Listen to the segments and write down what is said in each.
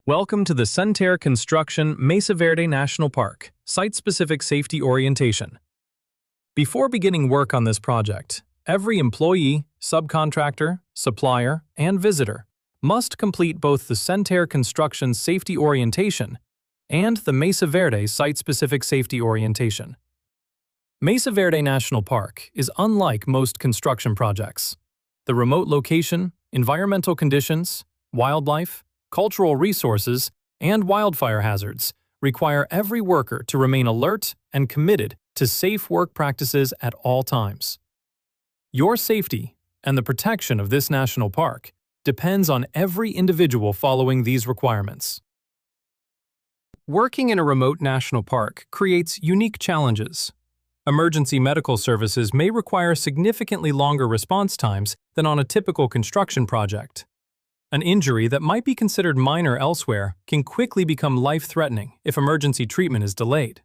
Welcome to the Centerre Construction Mesa Verde National Park, Site-Specific Safety Orientation. Before beginning work on this project, every employee, subcontractor, supplier, and visitor must complete both the Centerre Construction Safety Orientation and the Mesa Verde Site-Specific Safety Orientation. Mesa Verde National Park is unlike most construction projects. The remote location, environmental conditions, wildlife, cultural resources, and wildfire hazards require every worker to remain alert and committed to safe work practices at all times. Your safety and the protection of this national park depends on every individual following these requirements. Working in a remote national park creates unique challenges. Emergency medical services may require significantly longer response times than on a typical construction project. An injury that might be considered minor elsewhere can quickly become life-threatening if emergency treatment is delayed.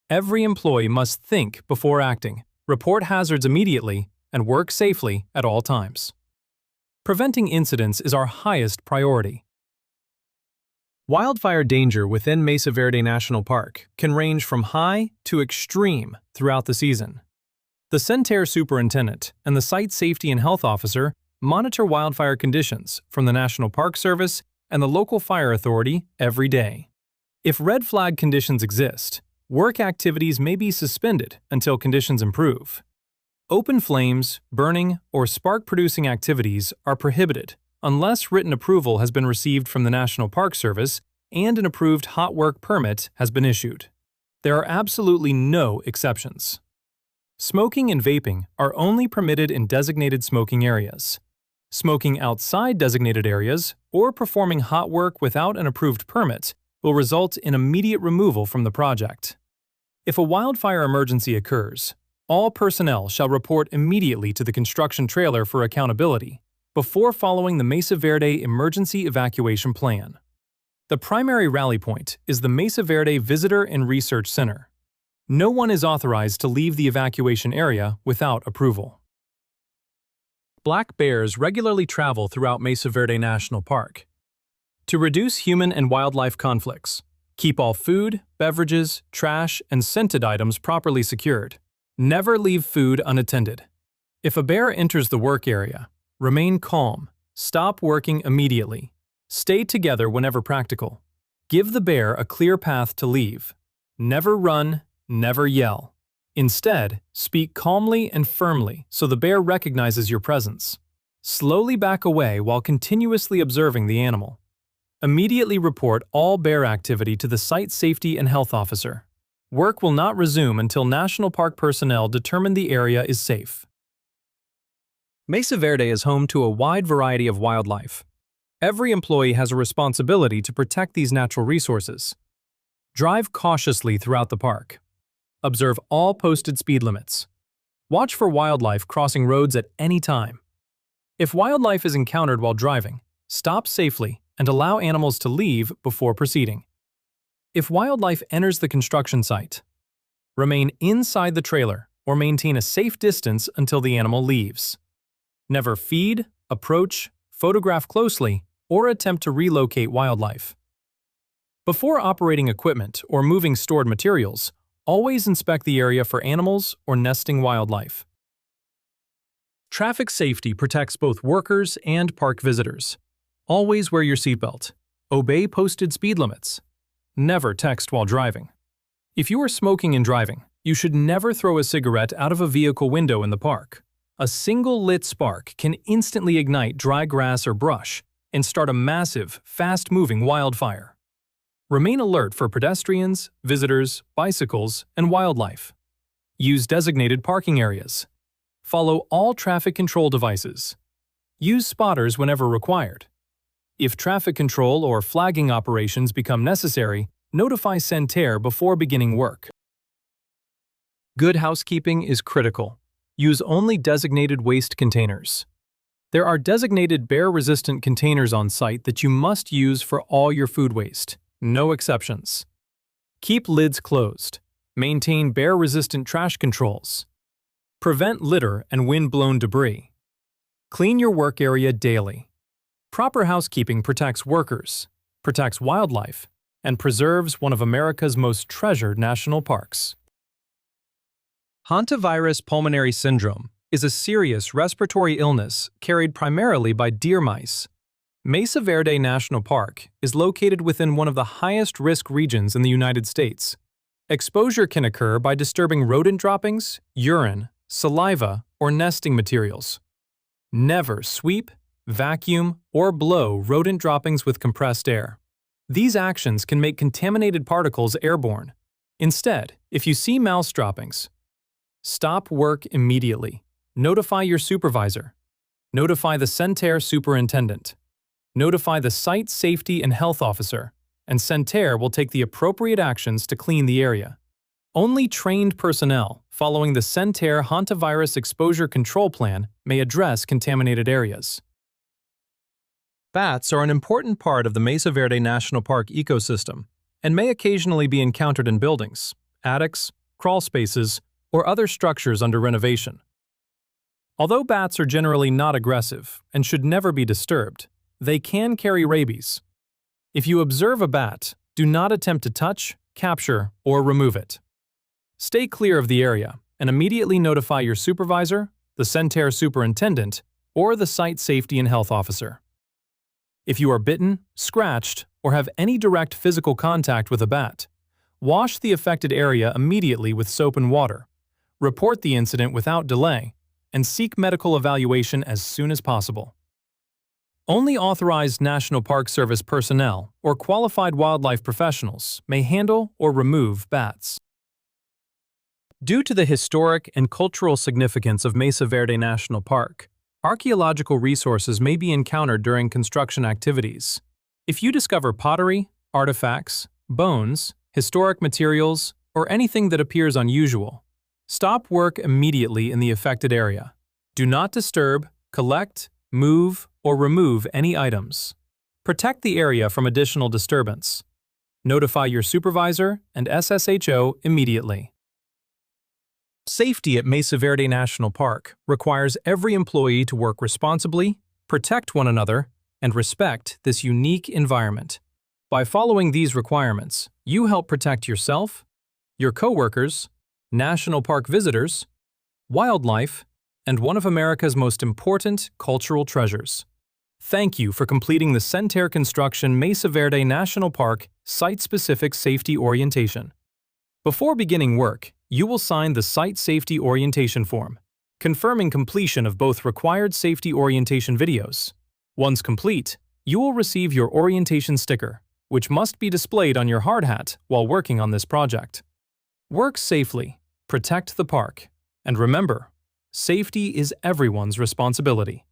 Every employee must think before acting, report hazards immediately, and work safely at all times. Preventing incidents is our highest priority. Wildfire danger within Mesa Verde National Park can range from high to extreme throughout the season. The Centerre Superintendent and the Site Safety and Health Officer monitor wildfire conditions from the National Park Service and the local fire authority every day. If red flag conditions exist, work activities may be suspended until conditions improve. Open flames, burning, or spark-producing activities are prohibited unless written approval has been received from the National Park Service and an approved hot work permit has been issued. There are absolutely no exceptions. Smoking and vaping are only permitted in designated smoking areas. Smoking outside designated areas or performing hot work without an approved permit will result in immediate removal from the project. If a wildfire emergency occurs, all personnel shall report immediately to the construction trailer for accountability before following the Mesa Verde Emergency Evacuation Plan. The primary rally point is the Mesa Verde Visitor and Research Center. No one is authorized to leave the evacuation area without approval. Black bears regularly travel throughout Mesa Verde National Park. To reduce human and wildlife conflicts, keep all food, beverages, trash, and scented items properly secured. Never leave food unattended. If a bear enters the work area, remain calm, stop working immediately. Stay together whenever practical. Give the bear a clear path to leave. Never run, never yell. Instead, speak calmly and firmly so the bear recognizes your presence. Slowly back away while continuously observing the animal. Immediately report all bear activity to the Site Safety and Health Officer. Work will not resume until National Park personnel determine the area is safe. Mesa Verde is home to a wide variety of wildlife. Every employee has a responsibility to protect these natural resources. Drive cautiously throughout the park. Observe all posted speed limits. Watch for wildlife crossing roads at any time. If wildlife is encountered while driving, stop safely and allow animals to leave before proceeding. If wildlife enters the construction site, remain inside the trailer or maintain a safe distance until the animal leaves. Never feed, approach, photograph closely, or attempt to relocate wildlife. Before operating equipment or moving stored materials, always inspect the area for animals or nesting wildlife. Traffic safety protects both workers and park visitors. Always wear your seatbelt. Obey posted speed limits. Never text while driving. If you are smoking and driving, you should never throw a cigarette out of a vehicle window in the park. A single lit spark can instantly ignite dry grass or brush and start a massive, fast-moving wildfire. Remain alert for pedestrians, visitors, bicycles, and wildlife. Use designated parking areas. Follow all traffic control devices. Use spotters whenever required. If traffic control or flagging operations become necessary, notify Centerre before beginning work. Good housekeeping is critical. Use only designated waste containers. There are designated bear-resistant containers on site that you must use for all your food waste. No exceptions. Keep lids closed. Maintain bear-resistant trash controls. Prevent litter and wind-blown debris. Clean your work area daily. Proper housekeeping protects workers, protects wildlife, and preserves one of America's most treasured national parks. Hantavirus pulmonary syndrome is a serious respiratory illness carried primarily by deer mice. Mesa Verde National Park is located within one of the highest risk regions in the United States. Exposure can occur by disturbing rodent droppings, urine, saliva, or nesting materials. Never sweep, vacuum, or blow rodent droppings with compressed air. These actions can make contaminated particles airborne. Instead, if you see mouse droppings, stop work immediately. Notify your supervisor. Notify the Centerre superintendent. Notify the site safety and health officer, and Centerre will take the appropriate actions to clean the area. Only trained personnel following the Centerre Hantavirus Exposure Control Plan may address contaminated areas. Bats are an important part of the Mesa Verde National Park ecosystem and may occasionally be encountered in buildings, attics, crawl spaces, or other structures under renovation. Although bats are generally not aggressive and should never be disturbed, they can carry rabies. If you observe a bat, do not attempt to touch, capture, or remove it. Stay clear of the area and immediately notify your supervisor, the Centerre superintendent, or the site safety and health officer. If you are bitten, scratched, or have any direct physical contact with a bat, wash the affected area immediately with soap and water, report the incident without delay, and seek medical evaluation as soon as possible. Only authorized National Park Service personnel or qualified wildlife professionals may handle or remove bats. Due to the historic and cultural significance of Mesa Verde National Park, archaeological resources may be encountered during construction activities. If you discover pottery, artifacts, bones, historic materials, or anything that appears unusual, stop work immediately in the affected area. Do not disturb, collect, move, or remove any items. Protect the area from additional disturbance. Notify your supervisor and SSHO immediately. Safety at Mesa Verde National Park requires every employee to work responsibly, protect one another, and respect this unique environment. By following these requirements, you help protect yourself, your coworkers, national park visitors, wildlife, and one of America's most important cultural treasures. Thank you for completing the Centerre Construction Mesa Verde National Park Site-Specific Safety Orientation. Before beginning work, you will sign the Site Safety Orientation form, confirming completion of both required safety orientation videos. Once complete, you will receive your orientation sticker, which must be displayed on your hard hat while working on this project. Work safely, protect the park, and remember, safety is everyone's responsibility.